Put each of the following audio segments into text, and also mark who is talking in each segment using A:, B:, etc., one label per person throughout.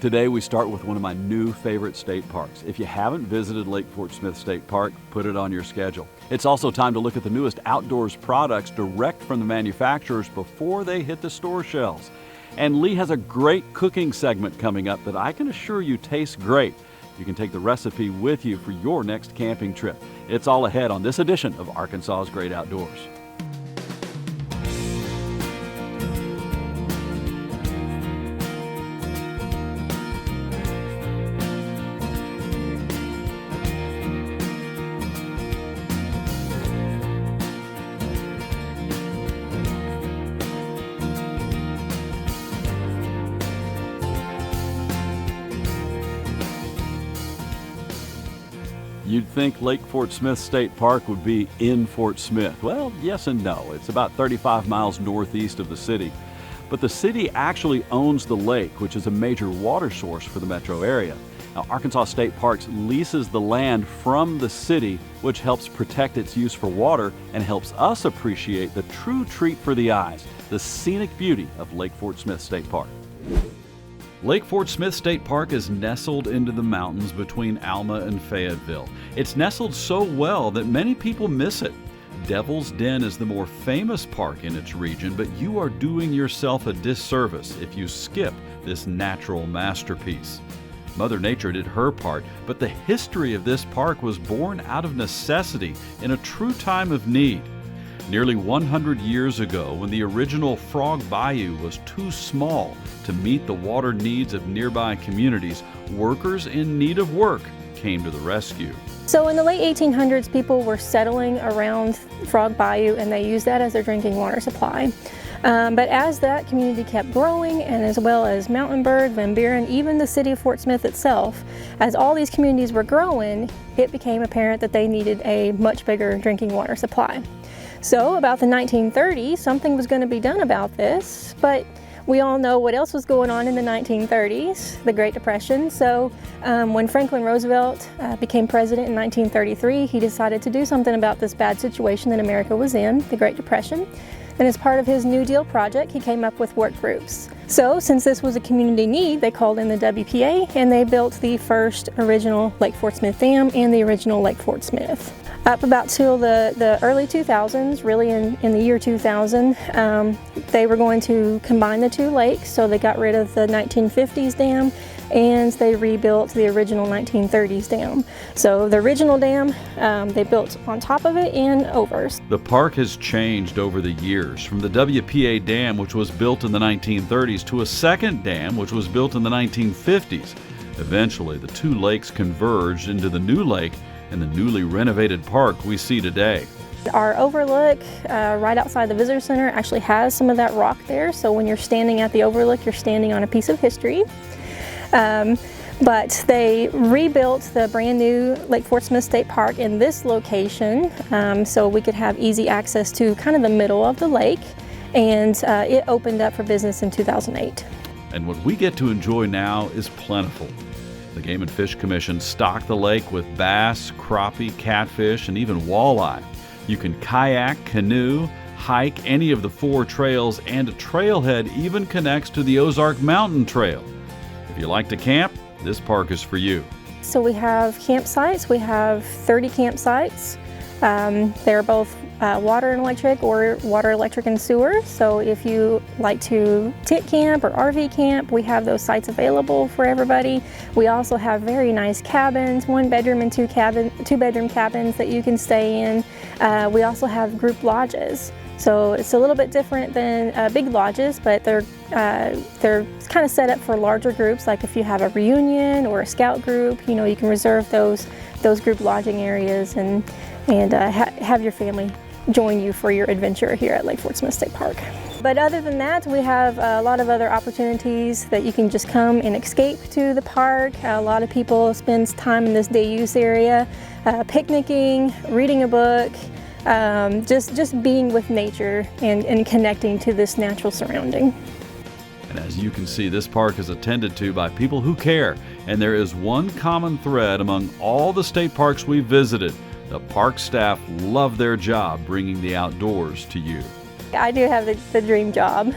A: Today we start with one of my new favorite state parks. If you haven't visited Lake Fort Smith State Park, put it on your schedule. It's also time to look at the newest outdoors products direct from the manufacturers before they hit the store shelves. And Lee has a great cooking segment coming up that I can assure you tastes great. You can take the recipe with you for your next camping trip. It's all ahead on this edition of Arkansas's Great Outdoors. You'd think Lake Fort Smith State Park would be in Fort Smith. Well, yes and no. It's about 35 miles northeast of the city. But the city actually owns the lake, which is a major water source for the metro area. Now, Arkansas State Parks leases the land from the city, which helps protect its use for water and helps us appreciate the true treat for the eyes, the scenic beauty of Lake Fort Smith State Park. Lake Fort Smith State Park is nestled into the mountains between Alma and Fayetteville. It's nestled so well that many people miss it. Devil's Den is the more famous park in its region, but you are doing yourself a disservice if you skip this natural masterpiece. Mother Nature did her part, but the history of this park was born out of necessity in a true time of need. Nearly 100 years ago, when the original Frog Bayou was too small to meet the water needs of nearby communities, workers in need of work came to the rescue.
B: So in the late 1800s, people were settling around Frog Bayou and they used that as their drinking water supply. But as that community kept growing, and as well as Mountainburg, Van Buren, even the city of Fort Smith itself, as all these communities were growing, it became apparent that they needed a much bigger drinking water supply. So about the 1930s, something was going to be done about this, but we all know what else was going on in the 1930s, the Great Depression. So when Franklin Roosevelt became president in 1933, he decided to do something about this bad situation that America was in, the Great Depression. And as part of his New Deal project, he came up with work groups. So since this was a community need, they called in the WPA and they built the first original Lake Fort Smith Dam and the original Lake Fort Smith. Up about till the early 2000s, really in the year 2000, they were going to combine the two lakes, so they got rid of the 1950s dam and they rebuilt the original 1930s dam. So the original dam, they built on top of it and over.
A: The park has changed over the years, from the WPA dam, which was built in the 1930s, to a second dam, which was built in the 1950s. Eventually, the two lakes converged into the new lake and the newly renovated park we see today.
B: Our overlook right outside the visitor center actually has some of that rock there, so when you're standing at the overlook, you're standing on a piece of history. But they rebuilt the brand new Lake Fort Smith State Park in this location so we could have easy access to kind of the middle of the lake, and it opened up for business in 2008.
A: And what we get to enjoy now is plentiful. The Game and Fish Commission stocked the lake with bass, crappie, catfish, and even walleye. You can kayak, canoe, hike any of the 4 trails, and a trailhead even connects to the Ozark Mountain Trail. If you like to camp, this park is for you.
B: So we have campsites. We have 30 campsites. They're both water and electric, or water, electric, and sewer. So if you like to tent camp or RV camp, we have those sites available for everybody. We also have very nice cabins, 1-bedroom and 2-bedroom cabins that you can stay in. We also have group lodges. So it's a little bit different than big lodges, but they're kind of set up for larger groups. Like if you have a reunion or a scout group, you know, you can reserve those group lodging areas and have your family join you for your adventure here at Lake Fort Smith State Park. But other than that, we have a lot of other opportunities that you can just come and escape to the park. A lot of people spend time in this day use area, picnicking, reading a book, just being with nature and connecting to this natural surrounding.
A: And as you can see, this park is attended to by people who care, and there is one common thread among all the state parks we've visited. The park staff love their job bringing the outdoors to you.
B: I do have the dream job.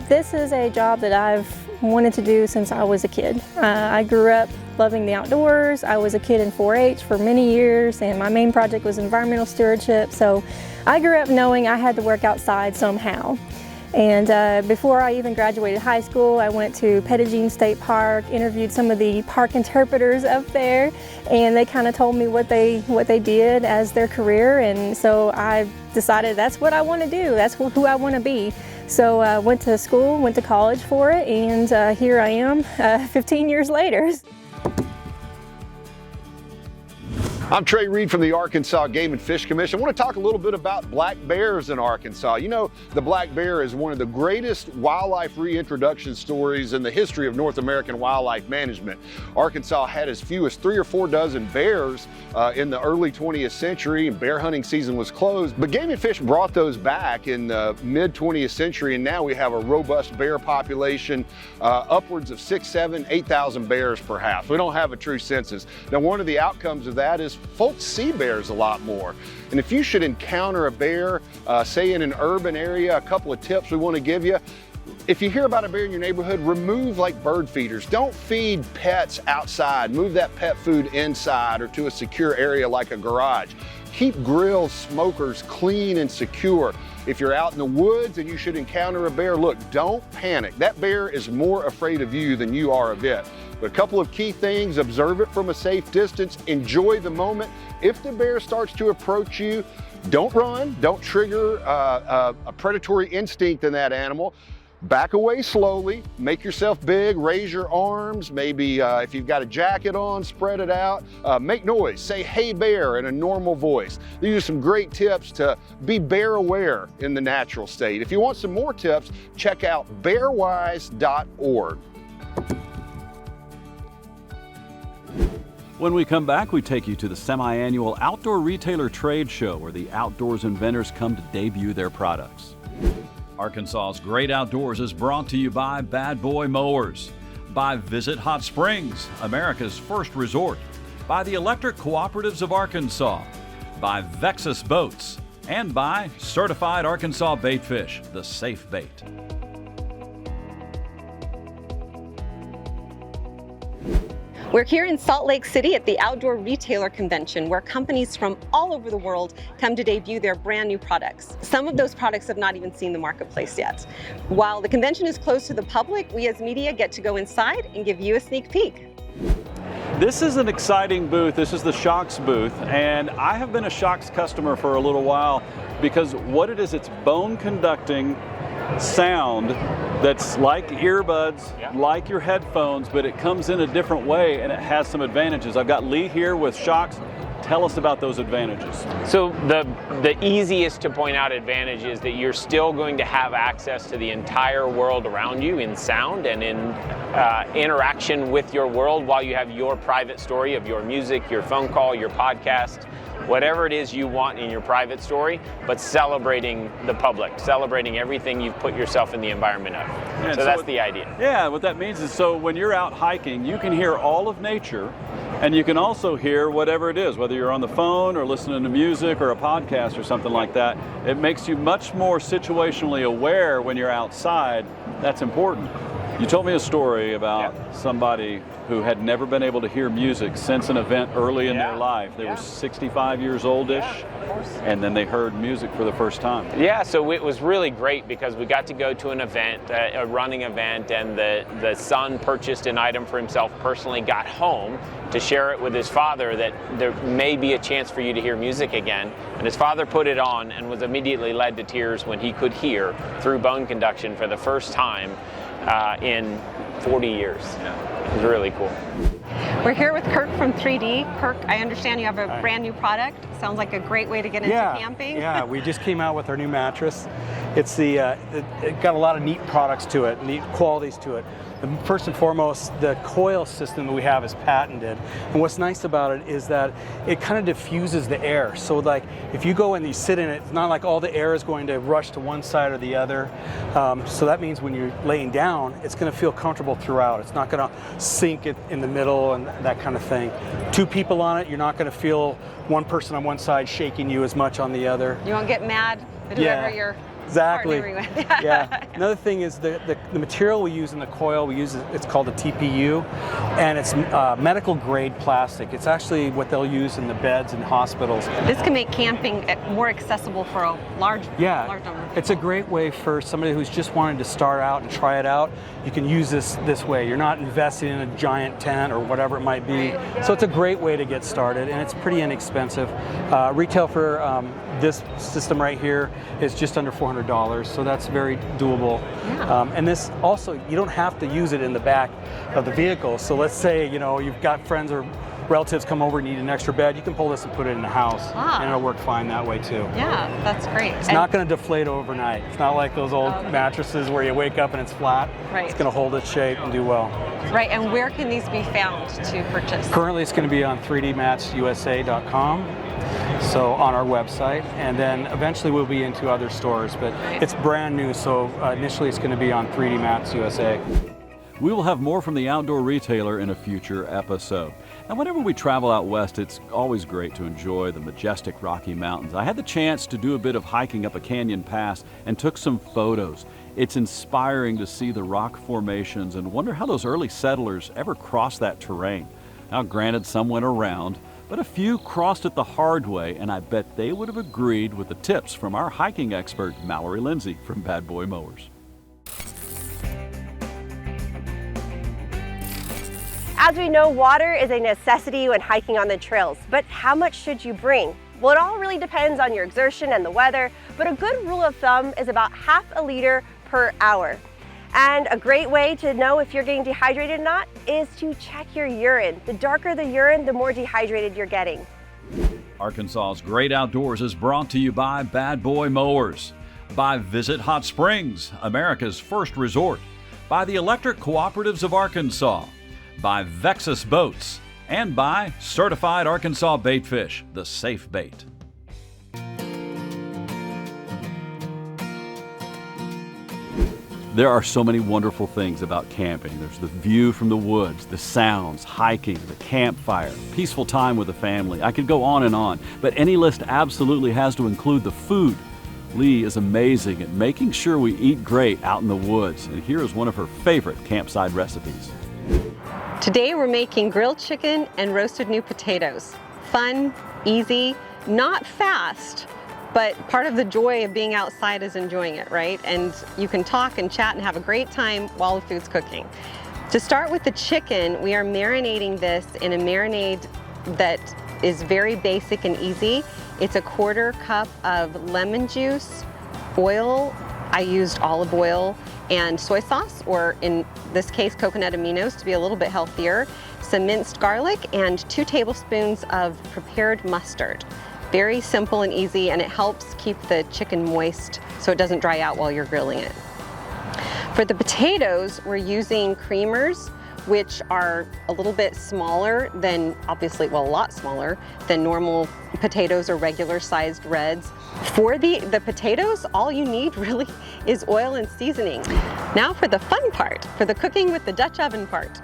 B: This is a job that I've wanted to do since I was a kid. I grew up loving the outdoors. I was a kid in 4-H for many years, and my main project was environmental stewardship. So I grew up knowing I had to work outside somehow. And before I even graduated high school, I went to Petit-Jean State Park, interviewed some of the park interpreters up there, and they kind of told me what they did as their career. And so I decided that's what I want to do. That's who I want to be. So I went to school, went to college for it, and here I am 15 years later.
C: I'm Trey Reed from the Arkansas Game and Fish Commission. I want to talk a little bit about black bears in Arkansas. You know, the black bear is one of the greatest wildlife reintroduction stories in the history of North American wildlife management. Arkansas had as few as 3 or 4 dozen bears in the early 20th century, and bear hunting season was closed. But Game and Fish brought those back in the mid 20th century, and now we have a robust bear population, upwards of 6, 7, 8,000 bears perhaps. We don't have a true census. Now, one of the outcomes of that is folks see bears a lot more. And if you should encounter a bear, say in an urban area, a couple of tips we want to give you. If you hear about a bear in your neighborhood, remove like bird feeders. Don't feed pets outside. Move that pet food inside or to a secure area like a garage. Keep grills, smokers clean and secure. If you're out in the woods and you should encounter a bear, look, don't panic. That bear is more afraid of you than you are of it. But a couple of key things: observe it from a safe distance, enjoy the moment. If the bear starts to approach you, don't run, don't trigger a predatory instinct in that animal. Back away slowly, make yourself big, raise your arms, maybe if you've got a jacket on, spread it out, make noise, say "hey bear" in a normal voice. These are some great tips to be bear aware in the natural state. If you want some more tips, check out bearwise.org.
A: When we come back, we take you to the semi-annual Outdoor Retailer Trade Show, where the outdoors inventors come to debut their products. Arkansas's Great Outdoors is brought to you by Bad Boy Mowers, by Visit Hot Springs, America's first resort, by the Electric Cooperatives of Arkansas, by Vexus Boats, and by Certified Arkansas Baitfish, the safe bait.
D: We're here in Salt Lake City at the Outdoor Retailer Convention, where companies from all over the world come to debut their brand new products. Some of those products have not even seen the marketplace yet. While the convention is closed to the public, we as media get to go inside and give you a sneak peek.
A: This is an exciting booth. This is the Shokz booth, and I have been a Shokz customer for a little while because what it is, it's bone conducting sound that's like earbuds, like your headphones, but it comes in a different way and it has some advantages. I've got Lee here with Shokz. Tell us about those advantages.
E: So the easiest to point out advantage is that you're still going to have access to the entire world around you in sound and in interaction with your world while you have your private story of your music, your phone call, your podcast, whatever it is you want in your private story, but celebrating the public, celebrating everything you've put yourself in the environment of.
A: And
E: so that's the idea.
A: Yeah, what that means is, so when you're out hiking, you can hear all of nature, and you can also hear whatever it is, whether you're on the phone or listening to music or a podcast or something like that. It makes you much more situationally aware when you're outside. That's important. You told me a story about somebody who had never been able to hear music since an event early in their life. They were 65 years oldish, and then they heard music for the first time.
E: Yeah, so it was really great because we got to go to an event, a running event, and the son purchased an item for himself personally, got home to share it with his father that there may be a chance for you to hear music again. And his father put it on and was immediately led to tears when he could hear through bone conduction for the first time in 40 years. It was really cool.
D: We're here with Kirk from 3D. Kirk, I understand you have a brand new product. Sounds like a great way to get into camping.
F: Yeah, we just came out with our new mattress. It's it got a lot of neat products to it, neat qualities to it. First and foremost, the coil system that we have is patented. And what's nice about it is that it kind of diffuses the air. So like if you go and you sit in it, it's not like all the air is going to rush to one side or the other. So that means when you're laying down, it's going to feel comfortable throughout. It's not going to sink it in the middle and that kind of thing. 2 people on it, you're not going to feel one person on one side shaking you as much on the other.
D: You won't get mad at whoever you're
F: Exactly.
D: partnering with.
F: Yeah. Another thing is the material we use in the coil, it's called a TPU, and it's medical grade plastic. It's actually what they'll use in the beds in hospitals.
D: This can make camping more accessible for a large number of people.
F: It's a great way for somebody who's just wanting to start out and try it out. You can use this way. You're not investing in a giant tent or whatever it might be.
D: Right.
F: So it's a great way to get started, and it's pretty inexpensive. Retail for this system right here is just under $400, so that's very doable.
D: Yeah.
F: And this also, you don't have to use it in the back of the vehicle. So let's say, you've got friends or relatives come over and need an extra bed, you can pull this and put it in the house, and it'll work fine that way too.
D: Yeah, that's great.
F: It's not going to deflate overnight. It's not like those old mattresses where you wake up and it's flat.
D: Right.
F: It's going to hold its shape and do well.
D: Right, and where can these be found to purchase?
F: Currently it's going to be on 3dmatsusa.com. So on our website, and then eventually we'll be into other stores, but it's brand new, so initially it's going to be on 3D Mats USA.
A: We will have more from the Outdoor Retailer in a future episode. And whenever we travel out west, it's always great to enjoy the majestic Rocky Mountains. I had the chance to do a bit of hiking up a canyon pass and took some photos. It's inspiring to see the rock formations and wonder how those early settlers ever crossed that terrain. Now, granted, some went around, but a few crossed it the hard way, and I bet they would have agreed with the tips from our hiking expert, Mallory Lindsay from Bad Boy Mowers.
G: As we know, water is a necessity when hiking on the trails, but how much should you bring? Well, it all really depends on your exertion and the weather, but a good rule of thumb is about half a liter per hour. And a great way to know if you're getting dehydrated or not is to check your urine. The darker the urine, the more dehydrated you're getting.
A: Arkansas's Great Outdoors is brought to you by Bad Boy Mowers, by Visit Hot Springs, America's first resort, by the Electric Cooperatives of Arkansas, by Vexus Boats, and by Certified Arkansas Baitfish, the safe bait. There are so many wonderful things about camping. There's the view from the woods, the sounds, hiking, the campfire, peaceful time with the family. I could go on and on, but any list absolutely has to include the food. Lee is amazing at making sure we eat great out in the woods, and here is one of her favorite campsite recipes.
D: Today we're making grilled chicken and roasted new potatoes. Fun, easy, not fast, but part of the joy of being outside is enjoying it, right? And you can talk and chat and have a great time while the food's cooking. To start with the chicken, we are marinating this in a marinade that is very basic and easy. It's a 1/4 cup of lemon juice, oil, I used olive oil, and soy sauce, or in this case, coconut aminos to be a little bit healthier, some minced garlic, and 2 tablespoons of prepared mustard. Very simple and easy, and it helps keep the chicken moist so it doesn't dry out while you're grilling it. For the potatoes, we're using creamers, which are a little bit smaller than, obviously, well, a lot smaller than normal potatoes or regular sized reds. For the potatoes, all you need really is oil and seasoning. Now for the fun part, for the cooking with the Dutch oven part.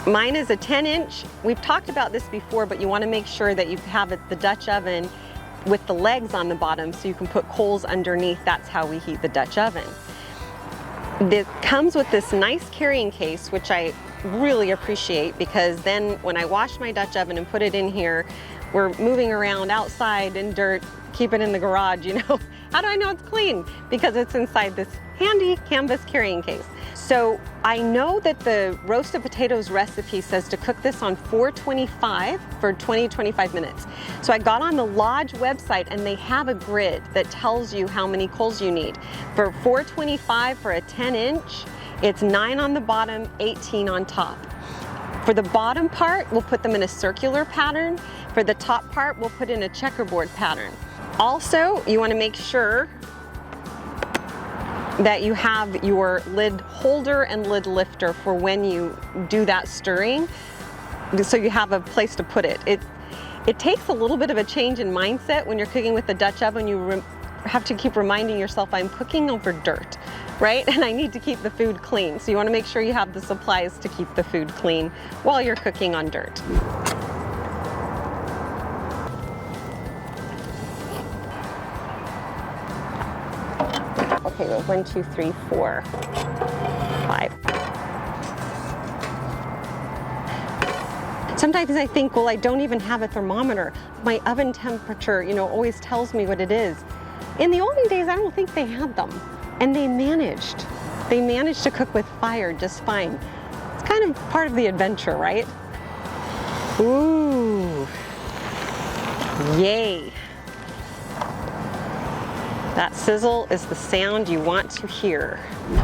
D: Mine is a 10-inch. We've talked about this before, but you want to make sure that you have the Dutch oven with the legs on the bottom so you can put coals underneath. That's how we heat the Dutch oven. It comes with this nice carrying case, which I really appreciate, because then when I wash my Dutch oven and put it in here, we're moving around outside in dirt, keep it in the garage, you know. How do I know it's clean? Because it's inside this handy canvas carrying case. So I know that the roasted potatoes recipe says to cook this on 425 for 20-25 minutes. So I got on the Lodge website and they have a grid that tells you how many coals you need. For 425 for a 10-inch, it's 9 on the bottom, 18 on top. For the bottom part, we'll put them in a circular pattern. For the top part, we'll put in a checkerboard pattern. Also, you want to make sure that you have your lid holder and lid lifter for when you do that stirring, so you have a place to put it. It takes a little bit of a change in mindset when you're cooking with the Dutch oven. You have to keep reminding yourself, I'm cooking over dirt, right? And I need to keep the food clean. So you want to make sure you have the supplies to keep the food clean while you're cooking on dirt. Okay, well, 1, 2, 3, 4, 5. Sometimes I think, well, I don't even have a thermometer. My oven temperature, always tells me what it is. In the olden days, I don't think they had them. And they managed. They managed to cook with fire just fine. It's kind of part of the adventure, right? Ooh. Yay. That sizzle is the sound you want to hear.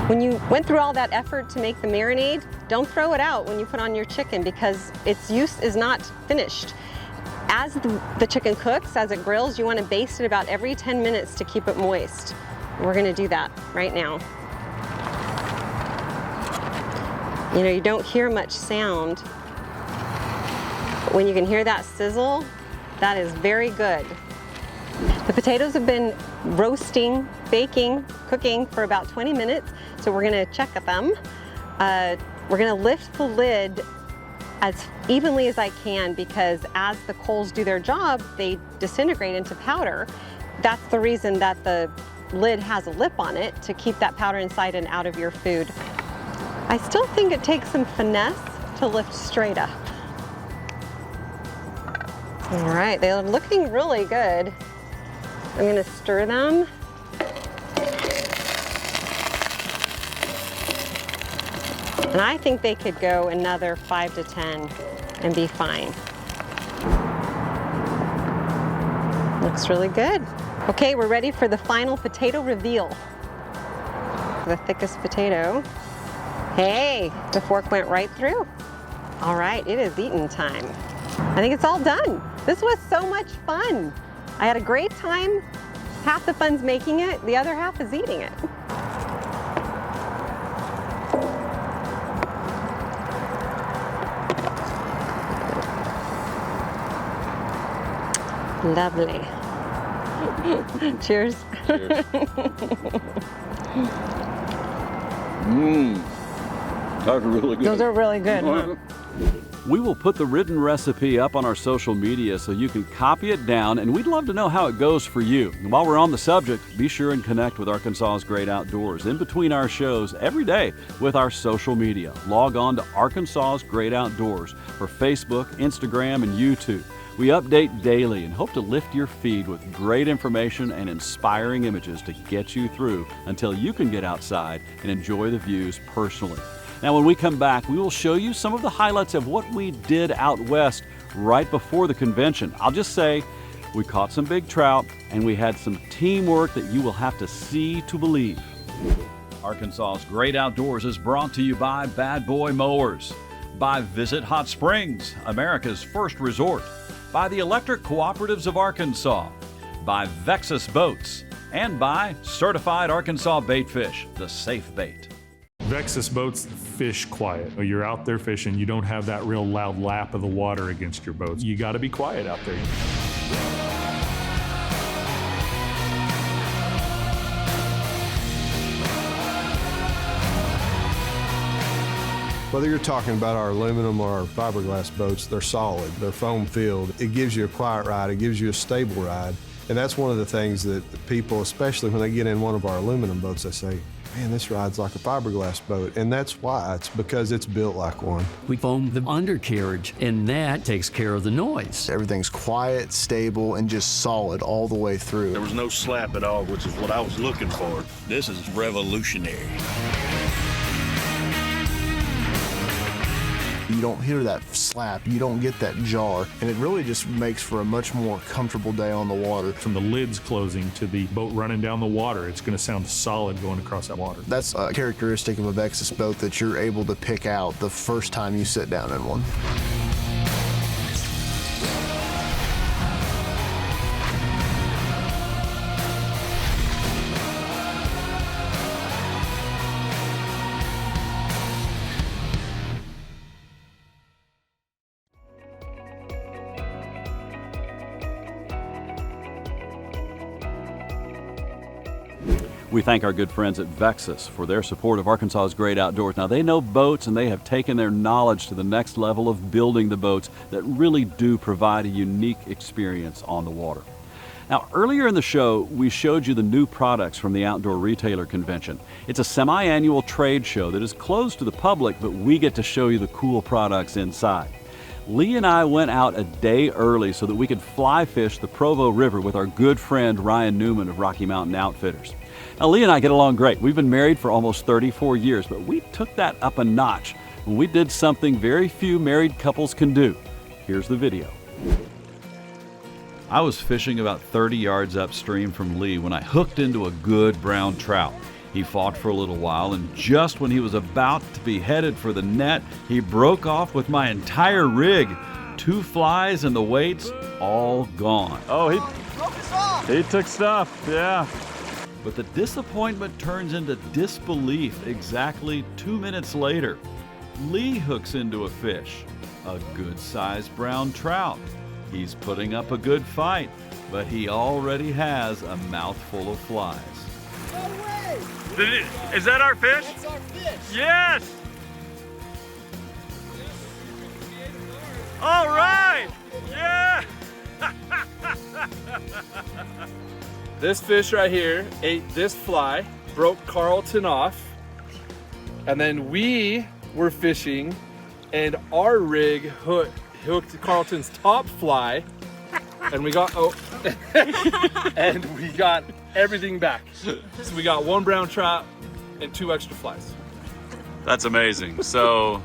D: When you went through all that effort to make the marinade, don't throw it out when you put on your chicken because its use is not finished. As the chicken cooks, as it grills, you want to baste it about every 10 minutes to keep it moist. We're going to do that right now. You don't hear much sound, but when you can hear that sizzle, that is very good. The potatoes have been roasting, baking, cooking for about 20 minutes, so we're gonna check at them. We're gonna lift the lid as evenly as I can because as the coals do their job, they disintegrate into powder. That's the reason that the lid has a lip on it, to keep that powder inside and out of your food. I still think it takes some finesse to lift straight up. All right, they're looking really good. I'm gonna stir them. And I think they could go another 5 to 10 and be fine. Looks really good. Okay, we're ready for the final potato reveal. The thickest potato. Hey, the fork went right through. All right, it is eating time. I think it's all done. This was so much fun. I had a great time. Half the fun's making it, the other half is eating it. Lovely. Cheers.
C: Cheers. Those are really good.
D: Those are really good, huh?
A: We will put the written recipe up on our social media so you can copy it down, and we'd love to know how it goes for you. And while we're on the subject, be sure and connect with Arkansas's Great Outdoors in between our shows every day with our social media. Log on to Arkansas's Great Outdoors for Facebook, Instagram, and YouTube. We update daily and hope to lift your feed with great information and inspiring images to get you through until you can get outside and enjoy the views personally. Now, when we come back, we will show you some of the highlights of what we did out west right before the convention. I'll just say, we caught some big trout and we had some teamwork that you will have to see to believe. Arkansas's Great Outdoors is brought to you by Bad Boy Mowers, by Visit Hot Springs, America's first resort, by the Electric Cooperatives of Arkansas, by Vexus Boats, and by Certified Arkansas Baitfish, the safe bait.
H: Vexus boats fish quiet. You're out there fishing, you don't have that real loud lap of the water against your boat. You got to be quiet out there.
I: Whether you're talking about our aluminum or our fiberglass boats, they're solid, they're foam filled. It gives you a quiet ride, it gives you a stable ride. And that's one of the things that people, especially when they get in one of our aluminum boats, they say, man, this rides like a fiberglass boat. And that's why, it's because it's built like one.
J: We foam the undercarriage, and that takes care of the noise.
K: Everything's quiet, stable, and just solid all the way through.
L: There was no slap at all, which is what I was looking for. This is revolutionary.
K: You don't hear that slap, you don't get that jar, and it really just makes for a much more comfortable day on the water.
H: From the lids closing to the boat running down the water, it's going to sound solid going across that water.
K: That's a characteristic of a Vexus boat that you're able to pick out the first time you sit down in one.
A: We thank our good friends at Vexus for their support of Arkansas's Great Outdoors. Now, they know boats, and they have taken their knowledge to the next level of building the boats that really do provide a unique experience on the water. Now, earlier in the show, we showed you the new products from the Outdoor Retailer Convention. It's a semi-annual trade show that is closed to the public, but we get to show you the cool products inside. Lee and I went out a day early so that we could fly fish the Provo River with our good friend Ryan Newman of Rocky Mountain Outfitters. Now, Lee and I get along great. We've been married for almost 34 years, but we took that up a notch when we did something very few married couples can do. Here's the video. I was fishing about 30 yards upstream from Lee when I hooked into a good brown trout. He fought for a little while, and just when he was about to be headed for the net, he broke off with my entire rig. 2 flies and the weights all gone.
M: Oh, he took stuff, yeah.
A: But the disappointment turns into disbelief exactly 2 minutes later. Lee hooks into a fish, a good-sized brown trout. He's putting up a good fight, but he already has a mouthful of flies.
M: No way! Is that our fish?
N: That's our fish.
M: Yes! All right! Yeah! This fish right here ate this fly, broke Carlton off, and then we were fishing and our rig hooked Carlton's top fly, and we got and we got everything back. So we got 1 brown trout and 2 extra flies.
A: That's amazing. So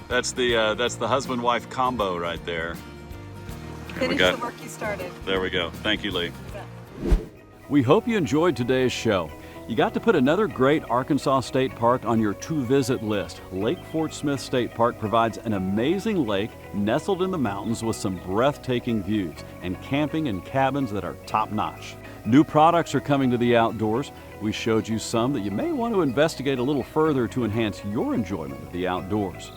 A: that's the husband-wife combo right there.
O: Finish the work you started.
A: There we go. Thank you, Lee. We hope you enjoyed today's show. You got to put another great Arkansas State Park on your to-visit list. Lake Fort Smith State Park provides an amazing lake nestled in the mountains with some breathtaking views and camping and cabins that are top-notch. New products are coming to the outdoors. We showed you some that you may want to investigate a little further to enhance your enjoyment of the outdoors.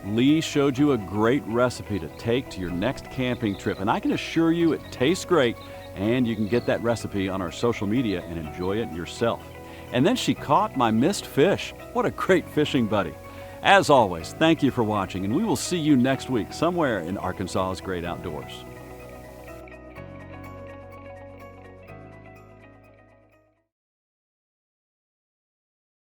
A: Lee showed you a great recipe to take to your next camping trip, and I can assure you it tastes great, and you can get that recipe on our social media and enjoy it yourself. And then she caught my missed fish. What a great fishing buddy. As always, thank you for watching, and we will see you next week somewhere in Arkansas's great outdoors.